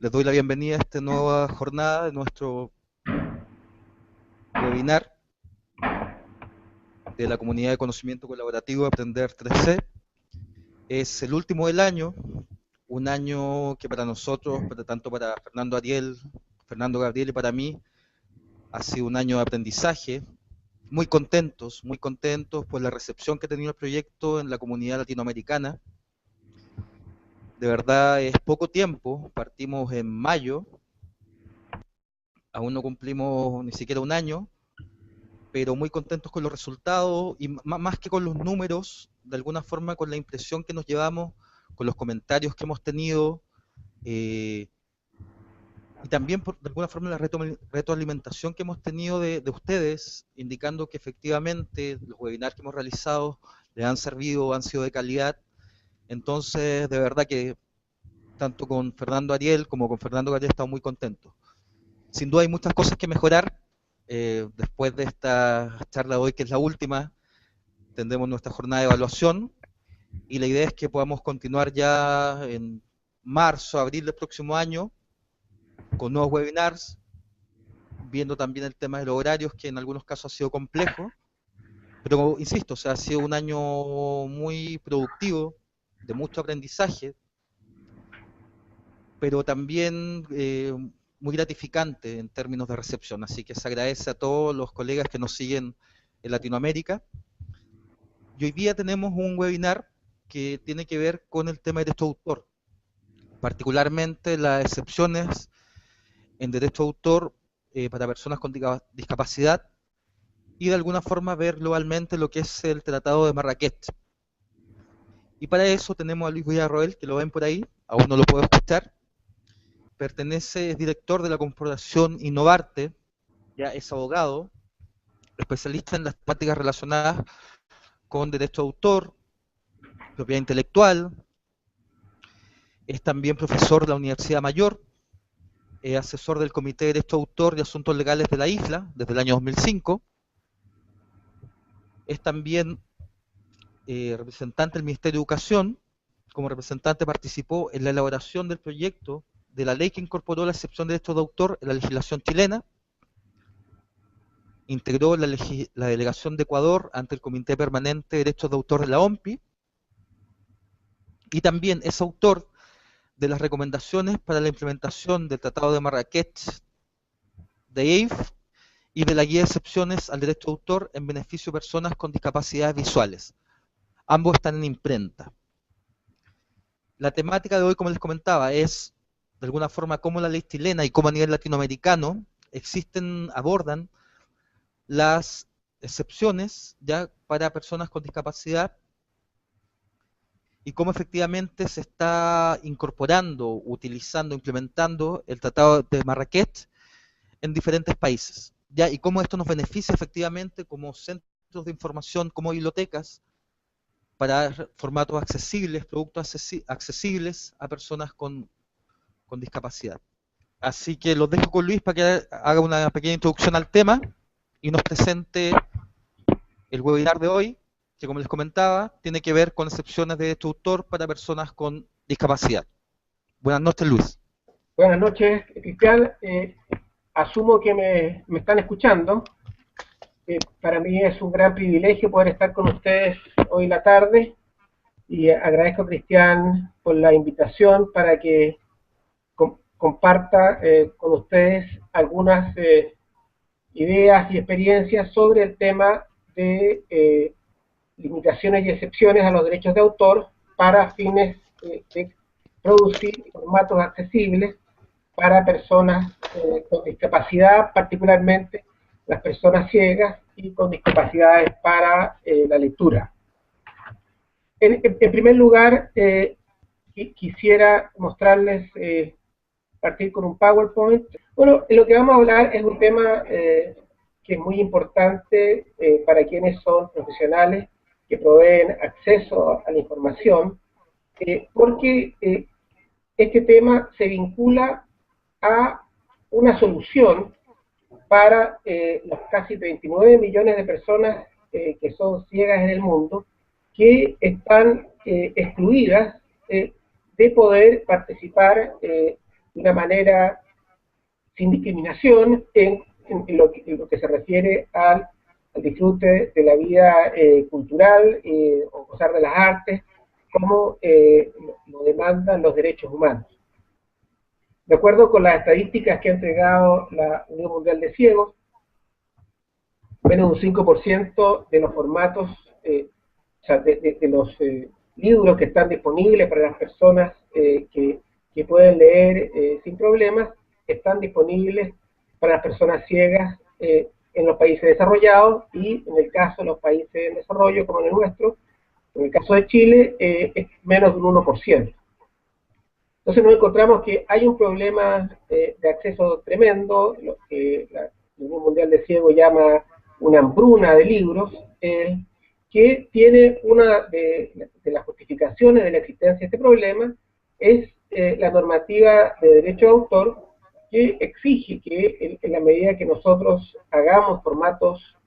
Les doy la bienvenida a esta nueva jornada de nuestro webinar de la comunidad de conocimiento colaborativo Aprender 3C. Es el último del año, un año que para nosotros, tanto para Fernando Gabriel y para mí, ha sido un año de aprendizaje. Muy contentos por la recepción que ha tenido el proyecto en la comunidad latinoamericana. De verdad es poco tiempo, partimos en mayo, aún no cumplimos ni siquiera un año, pero muy contentos con los resultados y más que con los números, de alguna forma con la impresión que nos llevamos, con los comentarios que hemos tenido, eh, y también de alguna forma la retroalimentación que hemos tenido de ustedes, indicando que efectivamente los webinars que hemos realizado les han servido, han sido de calidad. Entonces, de verdad que tanto con Fernando Ariel como con Fernando Gabriel estamos muy contentos. Sin duda hay muchas cosas que mejorar. Después de esta charla de hoy, que es la última, tendremos nuestra jornada de evaluación y la idea es que podamos continuar ya en marzo, abril del próximo año con nuevos webinars, viendo también el tema de los horarios, que en algunos casos ha sido complejo, pero insisto, o sea, ha sido un año muy productivo, de mucho aprendizaje, pero también muy gratificante en términos de recepción. Así que se agradece a todos los colegas que nos siguen en Latinoamérica. Y hoy día tenemos un webinar que tiene que ver con el tema de derecho de autor, particularmente las excepciones en derecho de autor para personas con discapacidad y de alguna forma ver globalmente lo que es el Tratado de Marrakech. Y para eso tenemos a Luis Villarroel, que lo ven por ahí, aún no lo puedo escuchar, es director de la corporación Innovarte, ya es abogado, especialista en las temáticas relacionadas con derecho de autor, propiedad intelectual, es también profesor de la Universidad Mayor, es asesor del Comité de Derecho de Autor y Asuntos Legales de la isla desde el año 2005, es también representante del Ministerio de Educación. Como representante participó en la elaboración del proyecto de la ley que incorporó la excepción de derechos de autor en la legislación chilena, integró la delegación de Ecuador ante el Comité Permanente de Derechos de Autor de la OMPI y también es autor de las recomendaciones para la implementación del Tratado de Marrakech de EIF y de la guía de excepciones al derecho de autor en beneficio de personas con discapacidades visuales. Ambos están en imprenta. La temática de hoy, como les comentaba, es de alguna forma cómo la ley chilena y cómo a nivel latinoamericano abordan las excepciones ya para personas con discapacidad y cómo efectivamente se está incorporando, utilizando, implementando el Tratado de Marrakech en diferentes países, ya, y cómo esto nos beneficia efectivamente como centros de información, como bibliotecas, para formatos accesibles, productos accesibles a personas con discapacidad. Así que los dejo con Luis para que haga una pequeña introducción al tema y nos presente el webinar de hoy, que como les comentaba, tiene que ver con excepciones de derecho de autor para personas con discapacidad. Buenas noches, Luis. Buenas noches, Cristian. Asumo que me están escuchando. Para mí es un gran privilegio poder estar con ustedes hoy en la tarde y agradezco a Cristian por la invitación para que comparta con ustedes algunas ideas y experiencias sobre el tema de limitaciones y excepciones a los derechos de autor para fines de producir formatos accesibles para personas con discapacidad, particularmente las personas ciegas y con discapacidades para la lectura. En primer lugar, quisiera mostrarles, partir con un PowerPoint. Bueno, lo que vamos a hablar es un tema que es muy importante para quienes son profesionales que proveen acceso a la información, porque este tema se vincula a una solución para los casi 29 millones de personas que son ciegas en el mundo, que están excluidas de poder participar de una manera sin discriminación en lo que se refiere al disfrute de la vida cultural o gozar de las artes, como lo demandan los derechos humanos. De acuerdo con las estadísticas que ha entregado la Unión Mundial de Ciegos, menos de un 5% de los formatos, o sea, de los libros que están disponibles para las personas que pueden leer sin problemas, están disponibles para las personas ciegas en los países desarrollados, y en el caso de los países en desarrollo, como en el nuestro, en el caso de Chile, es menos de un 1%. Entonces nos encontramos que hay un problema de acceso tremendo, lo que la Unión Mundial de Ciegos llama una hambruna de libros, que tiene una de las justificaciones de la existencia de este problema, es la normativa de derecho de autor, que exige que en la medida que nosotros hagamos formatos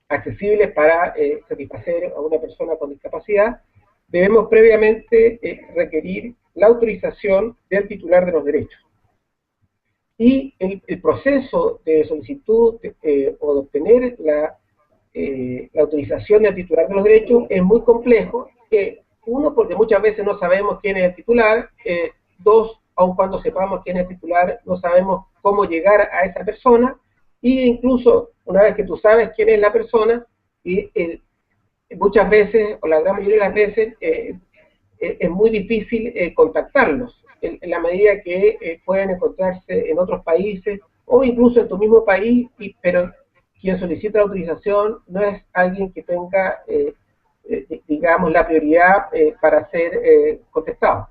accesibles para satisfacer a una persona con discapacidad, debemos previamente requerir la autorización del titular de los derechos. Y el proceso de solicitud o de obtener la autorización del titular de los derechos es muy complejo. Uno, porque muchas veces no sabemos quién es el titular. Dos, aun cuando sepamos quién es el titular, no sabemos cómo llegar a esa persona. Y incluso una vez que tú sabes quién es la persona, y muchas veces, o la gran mayoría de las veces, es muy difícil contactarlos, en la medida que pueden encontrarse en otros países, o incluso en tu mismo país, pero quien solicita la autorización no es alguien que tenga, digamos, la prioridad para ser contestado.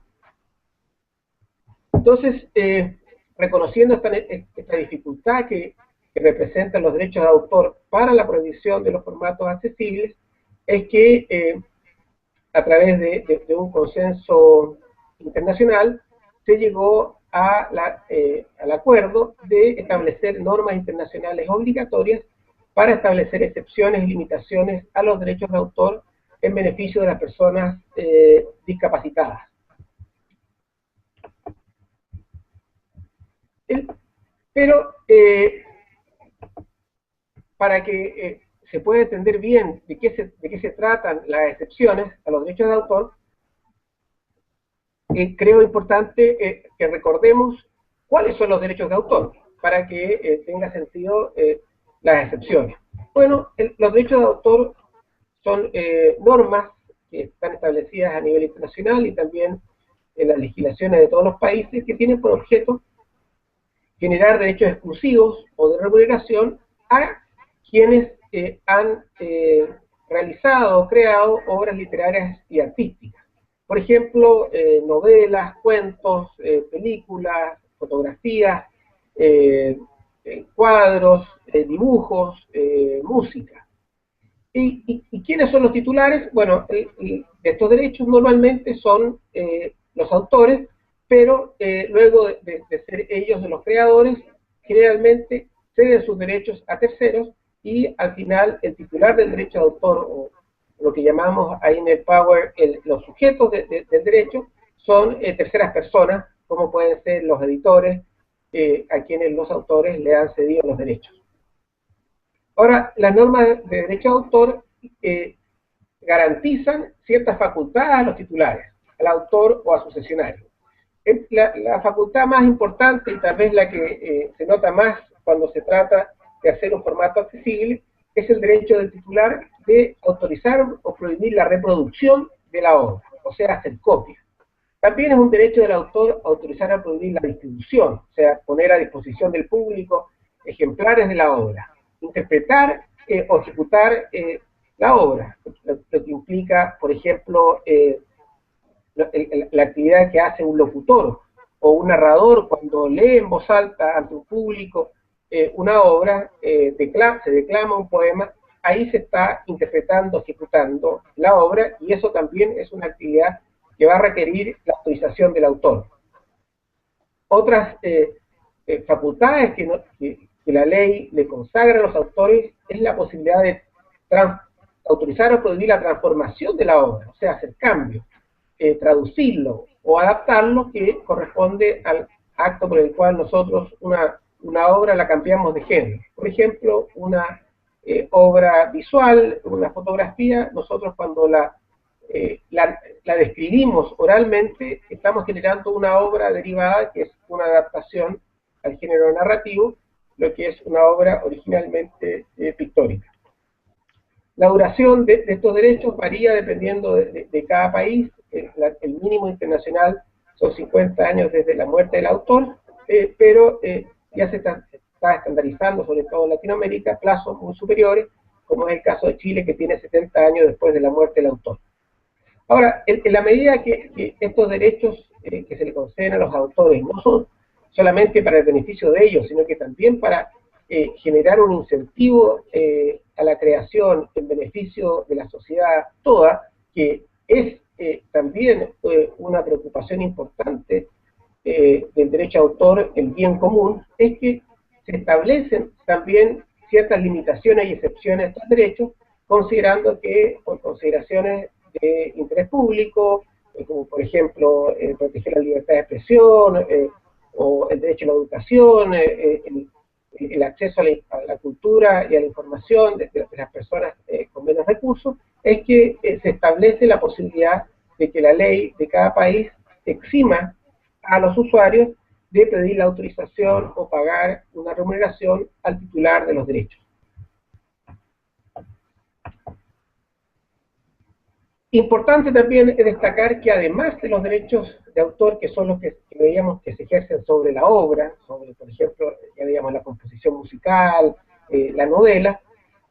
Entonces, reconociendo esta dificultad que representan los derechos de autor para la prohibición de los formatos accesibles, es que a través de un consenso internacional se llegó al acuerdo de establecer normas internacionales obligatorias para establecer excepciones y limitaciones a los derechos de autor en beneficio de las personas discapacitadas. Pero para que se pueda entender bien de qué se tratan las excepciones a los derechos de autor, creo importante que recordemos cuáles son los derechos de autor, para que tenga sentido las excepciones. Bueno, los derechos de autor son normas que están establecidas a nivel internacional y también en las legislaciones de todos los países, que tienen por objeto generar derechos exclusivos o de remuneración a quienes han realizado o creado obras literarias y artísticas. Por ejemplo, novelas, cuentos, películas, fotografías, cuadros, dibujos, música. ¿Y quiénes son los titulares? Bueno, de estos derechos normalmente son los autores, pero luego de ser ellos los creadores, generalmente ceden sus derechos a terceros, y al final el titular del derecho de autor, o lo que llamamos ahí en el Power, los sujetos del derecho, son terceras personas, como pueden ser los editores, a quienes los autores le han cedido los derechos. Ahora, las normas de derecho de autor garantizan ciertas facultades a los titulares, al autor o a su cesionario. La facultad más importante, y tal vez la que se nota más cuando se trata de hacer un formato accesible, es el derecho del titular de autorizar o prohibir la reproducción de la obra, o sea, hacer copias. También es un derecho del autor autorizar o prohibir la distribución, o sea, poner a disposición del público ejemplares de la obra, interpretar o ejecutar la obra, lo que implica, por ejemplo, la actividad que hace un locutor o un narrador cuando lee en voz alta ante un público una obra, se declama un poema, ahí se está interpretando, ejecutando la obra, y eso también es una actividad que va a requerir la autorización del autor. Otras facultades que la ley le consagra a los autores es la posibilidad de autorizar o prohibir la transformación de la obra, o sea, hacer cambios. traducirlo o adaptarlo, que corresponde al acto por el cual nosotros una obra la cambiamos de género. Por ejemplo, una obra visual, una fotografía, nosotros cuando la describimos oralmente, estamos generando una obra derivada que es una adaptación al género narrativo, lo que es una obra originalmente pictórica. La duración de estos derechos varía dependiendo de cada país. El mínimo internacional son 50 años desde la muerte del autor, pero ya se está estandarizando, sobre todo en Latinoamérica, plazos muy superiores, como es el caso de Chile, que tiene 70 años después de la muerte del autor. Ahora, en la medida que estos derechos que se le conceden a los autores no son solamente para el beneficio de ellos, sino que también para generar un incentivo a la creación en beneficio de la sociedad toda, que es también una preocupación importante del derecho de autor, el bien común, es que se establecen también ciertas limitaciones y excepciones a estos derechos, considerando que por consideraciones de interés público, como por ejemplo proteger la libertad de expresión, o el derecho a la educación, el acceso a la cultura y a la información de las personas con menos recursos, es que se establece la posibilidad de que la ley de cada país exima a los usuarios de pedir la autorización o pagar una remuneración al titular de los derechos. Importante también es destacar que además de los derechos de autor, que son los que veíamos que se ejercen sobre la obra, sobre, por ejemplo, ya veíamos la composición musical, la novela,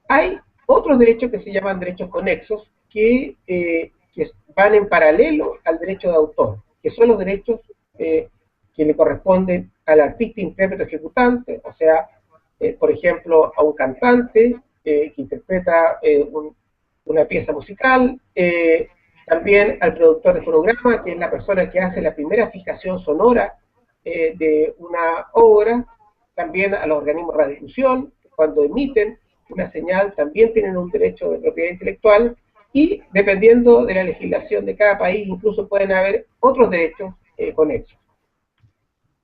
hay otros derechos que se llaman derechos conexos, que van en paralelo al derecho de autor, que son los derechos que le corresponden al artista, intérprete, ejecutante, o sea, por ejemplo, a un cantante que interpreta una pieza musical, también al productor de fonograma, que es la persona que hace la primera fijación sonora de una obra, también a los organismos de radiodifusión, cuando emiten una señal también tienen un derecho de propiedad intelectual, y dependiendo de la legislación de cada país, incluso pueden haber otros derechos conexos.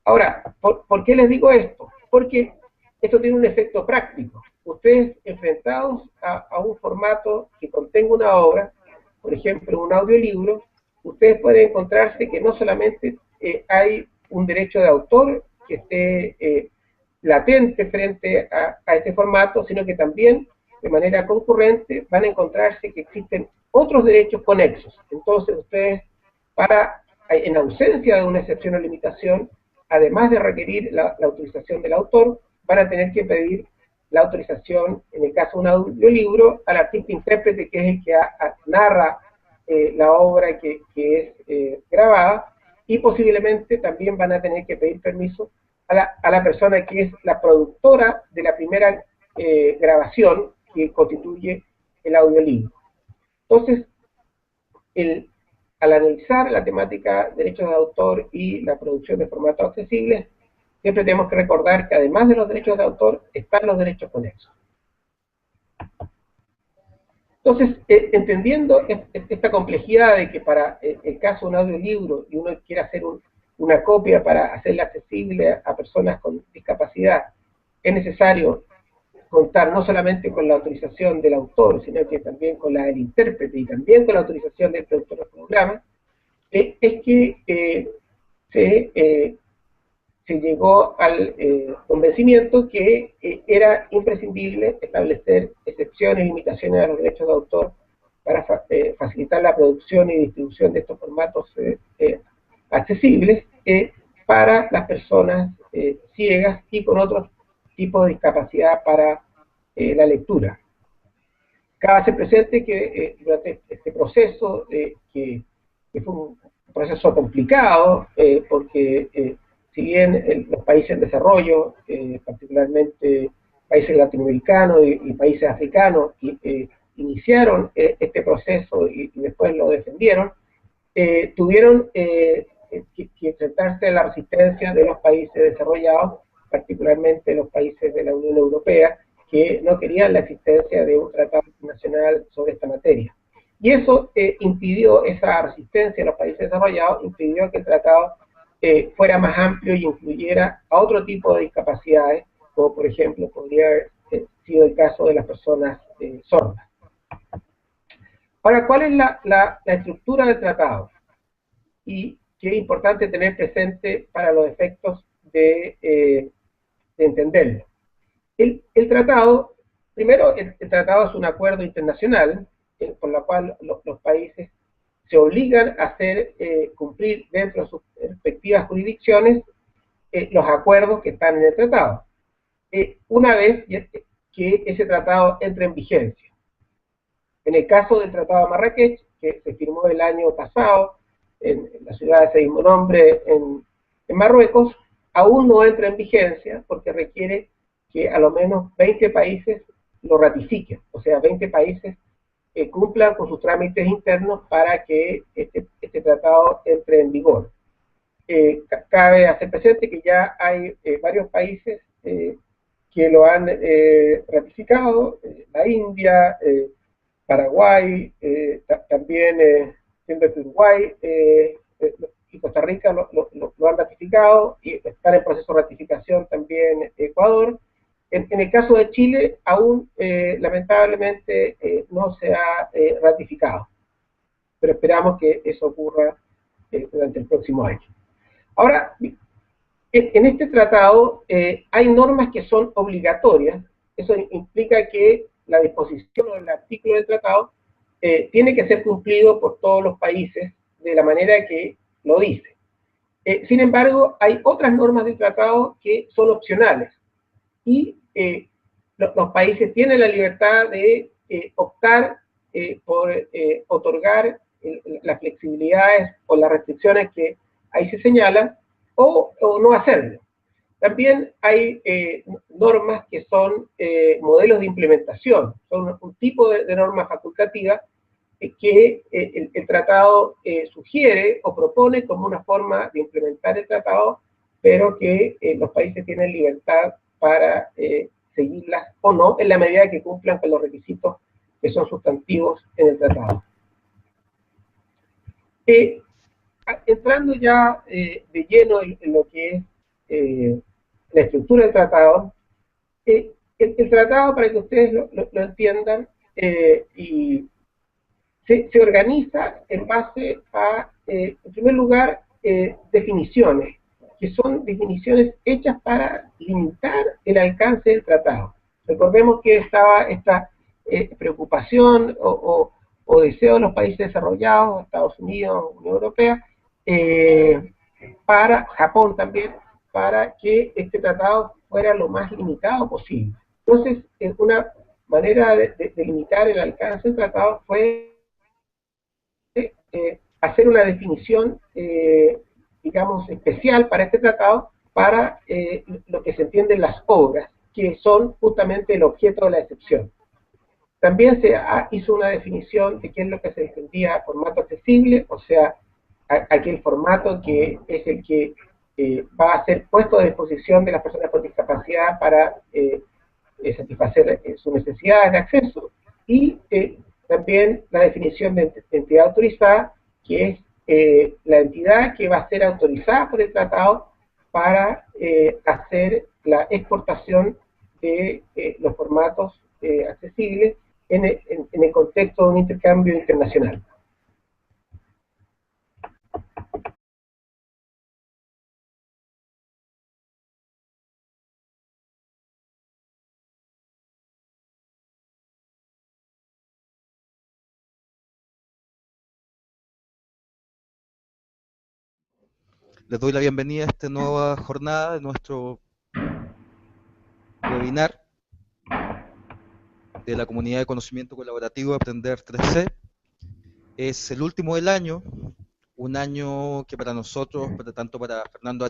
Ahora, ¿por qué les digo esto? Porque esto tiene un efecto práctico. Ustedes enfrentados a un formato que contenga una obra, por ejemplo, un audiolibro, ustedes pueden encontrarse que no solamente hay un derecho de autor que esté latente frente a este formato, sino que también de manera concurrente van a encontrarse que existen otros derechos conexos. Entonces ustedes, en ausencia de una excepción o limitación, además de requerir la autorización del autor, van a tener que pedir la autorización, en el caso de un audiolibro, al artista intérprete, que es el que narra la obra que es grabada, y posiblemente también van a tener que pedir permiso a la persona que es la productora de la primera grabación que constituye el audiolibro. Entonces, al analizar la temática de derechos de autor y la producción de formatos accesibles, siempre tenemos que recordar que además de los derechos de autor, están los derechos conexos. Entonces, entendiendo esta complejidad de que para el caso de un audiolibro y uno quiere hacer una copia para hacerla accesible a personas con discapacidad, es necesario contar no solamente con la autorización del autor, sino que también con la del intérprete y también con la autorización del productor del programa, es que se llegó al convencimiento que era imprescindible establecer excepciones y limitaciones a los derechos de autor para facilitar la producción y distribución de estos formatos accesibles para las personas ciegas y con otros tipos de discapacidad para la lectura. Cabe hacer presente que durante este proceso, que fue un proceso complicado, porque si bien los países en desarrollo, particularmente países latinoamericanos y países africanos, iniciaron este proceso y después lo defendieron, tuvieron que enfrentarse a la resistencia de los países desarrollados, particularmente los países de la Unión Europea, que no querían la existencia de un tratado internacional sobre esta materia. Y eso impidió, esa resistencia de los países desarrollados, impidió que el tratado fuera más amplio y incluyera a otro tipo de discapacidades, como por ejemplo podría haber sido el caso de las personas sordas. Ahora, ¿cuál es la estructura del tratado? Y que es importante tener presente para los efectos de entenderlo. El tratado, primero, el tratado es un acuerdo internacional por la cual los países se obligan a hacer cumplir dentro de sus respectivas jurisdicciones los acuerdos que están en el tratado. Una vez que ese tratado entre en vigencia. En el caso del Tratado de Marrakech, que se firmó el año pasado en la ciudad de ese mismo nombre en Marruecos, aún no entra en vigencia porque requiere que a lo menos 20 países lo ratifiquen, o sea, 20 países cumplan con sus trámites internos para que este tratado entre en vigor. Cabe hacer presente que ya hay varios países que lo han ratificado, la India, Paraguay, también siendo que Uruguay y Costa Rica lo han ratificado y están en proceso de ratificación también Ecuador. En el caso de Chile, aún lamentablemente no se ha ratificado, pero esperamos que eso ocurra durante el próximo año. Ahora, en este tratado hay normas que son obligatorias. Eso implica que la disposición o el artículo del tratado tiene que ser cumplido por todos los países de la manera que lo dice. Sin embargo, hay otras normas del tratado que son opcionales y los países tienen la libertad de optar por otorgar las flexibilidades o las restricciones que ahí se señalan o no hacerlo. También hay normas que son modelos de implementación, son un tipo de norma facultativa que el tratado sugiere o propone como una forma de implementar el tratado, pero que los países tienen libertad para seguirlas o no, en la medida que cumplan con los requisitos que son sustantivos en el tratado. Entrando ya de lleno en lo que es la estructura del tratado, el tratado, para que ustedes lo entiendan, y se organiza en base a, en primer lugar, definiciones, que son definiciones hechas para limitar el alcance del tratado. Recordemos que estaba esta preocupación o deseo de los países desarrollados, Estados Unidos, Unión Europea, para Japón también, para que este tratado fuera lo más limitado posible. Entonces, una manera de limitar el alcance del tratado fue hacer una definición, digamos, especial para este tratado, para lo que se entienden las obras, que son justamente el objeto de la excepción. También se hizo una definición de qué es lo que se entendía formato accesible, o sea, aquel formato que es el que va a ser puesto a disposición de las personas con discapacidad para satisfacer sus necesidades de acceso, y también la definición de entidad autorizada, que es la entidad que va a ser autorizada por el tratado para hacer la exportación de los formatos accesibles en el contexto de un intercambio internacional. Les doy la bienvenida a esta nueva jornada de nuestro webinar de la comunidad de conocimiento colaborativo Aprender 3C. Es el último del año, un año que para nosotros, tanto para Fernando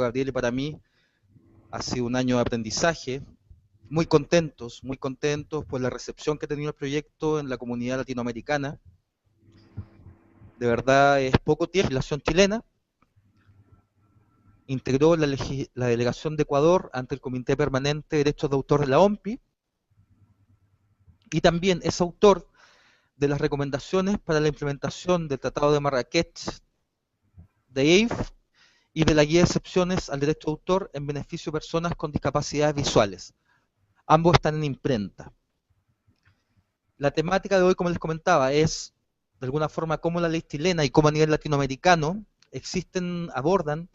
Gabriel y para mí, ha sido un año de aprendizaje. Muy contentos por la recepción que ha tenido el proyecto en la comunidad latinoamericana. De verdad es poco tiempo. La legislación chilena integró la delegación de Ecuador ante el Comité Permanente de Derechos de Autor de la OMPI, y también es autor de las recomendaciones para la implementación del Tratado de Marrakech de EIF y de la guía de excepciones al derecho de autor en beneficio de personas con discapacidades visuales. Ambos están en imprenta. La temática de hoy, como les comentaba, es de alguna forma cómo la ley chilena y cómo a nivel latinoamericano abordan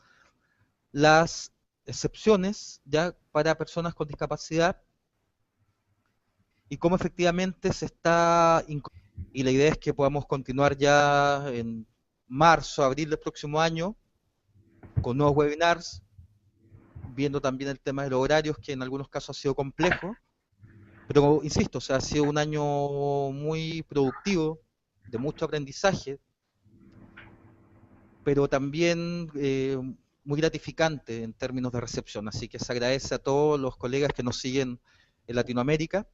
las excepciones ya para personas con discapacidad y cómo efectivamente se está, y la idea es que podamos continuar ya en marzo, abril del próximo año con nuevos webinars, viendo también el tema de los horarios, que en algunos casos ha sido complejo, pero insisto, o sea, ha sido un año muy productivo, de mucho aprendizaje, pero también muy gratificante en términos de recepción. Así que se agradece a todos los colegas que nos siguen en Latinoamérica.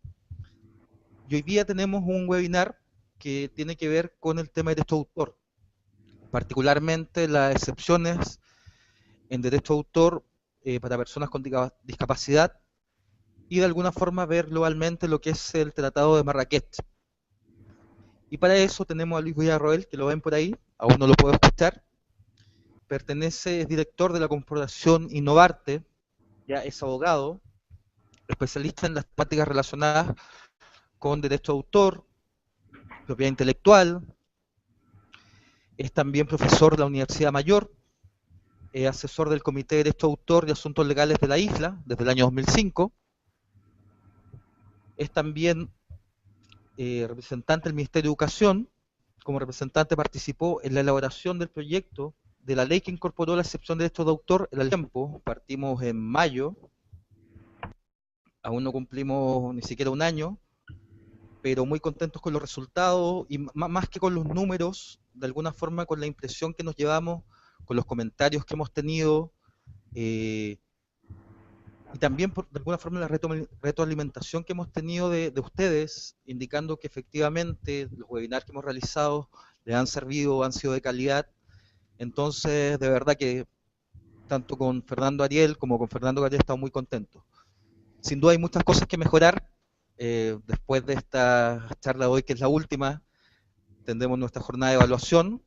Y hoy día tenemos un webinar que tiene que ver con el tema de derecho de autor, particularmente las excepciones en derecho de autor para personas con discapacidad y de alguna forma ver globalmente lo que es el Tratado de Marrakech. Y para eso tenemos a Luis Villarroel, que lo ven por ahí, aún no lo puedo escuchar. Es director de la corporación Innovarte, ya es abogado, especialista en las temáticas relacionadas con derecho de autor, propiedad intelectual, es también profesor de la Universidad Mayor, es asesor del Comité de Derecho de Autor y Asuntos Legales de la isla desde el año 2005, es también representante del Ministerio de Educación. Como representante participó en la elaboración del proyecto de la ley que incorporó la excepción de derechos de autor en el tiempo. Partimos en mayo, aún no cumplimos ni siquiera un año, pero muy contentos con los resultados y más que con los números, de alguna forma con la impresión que nos llevamos, con los comentarios que hemos tenido, y también de alguna forma la retroalimentación que hemos tenido de ustedes, indicando que efectivamente los webinars que hemos realizado les han servido, han sido de calidad. Entonces, de verdad que tanto con Fernando Ariel como con Fernando Gabriel estamos muy contentos. Sin duda hay muchas cosas que mejorar. Después de esta charla de hoy, que es la última, tendremos nuestra jornada de evaluación